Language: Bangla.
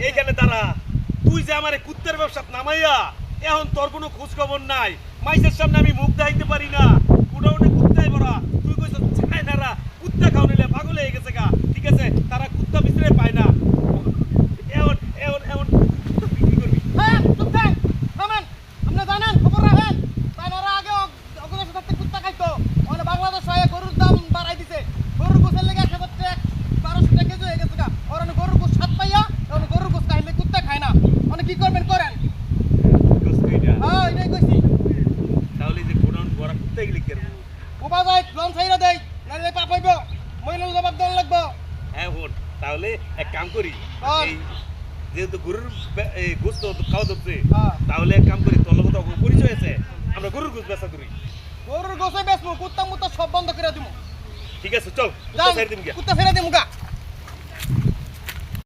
এইখানে দাঁড়া। তুই যে আমারে কুত্তার ব্যবসা নামাইয়া এখন তোর কোনো খোঁজ খবর নাই। মাইসের সামনে আমি মুখ দেখাইতে পারি না। উড়ে কুত্তায় ভরা। তুই কইছ চায়নারা কুত্তা খাও নিলে পাগল হয়ে গেছে গা। ঠিক আছে, তারা কুত্তা ভিতরে পায় না। এমন এমন এমন বিক্রি করবি। হ্যাঁ, চুপ থাক। থামেন। আপনি জানেন, খবর রাখেন। চায়নারা আগে অগদেশে থাকতে কুত্তা খাইতো। মানে বাংলাদেশ আয়ে গরুর দাম বাড়াই দিছে। গরুর গোসের লেগে 1200 টাকা কেজি হয়ে গেছে গা। আর গরুর গোস স্বাদ পাইয়া, এখন গরুর গোস খাইলে কুত্তা খায় না। মানে কি করবেন করেন? হ্যাঁ, এটাই কইছি। তাহলে যে গোডাউন ভরা কুত্তা গেলি কেন? ওবা যায়, লোন ছাইরা দেয়। নাইলে পাপ হইব। মইনুল জবাব দেন লাগবো। হ্যাঁ বোন, তাহলে এক কাম করি। বল। এই যেহেতু গরুর গোস্ত খাওয়া ধরছে, হ্যাঁ। তাহলে এক কাম করি, তোর লগত পরিচয় আছে, আমরা গরুর গোস্ত বেচা করি। গরুর গোসে বেচমু, কুত্তা মুত্তা সব বন্ধ করে দিমু। ঠিক আছে, চল যাও, ছেড়ে দিম গিয়া। কুত্তা ছেড়ে দিমু গা।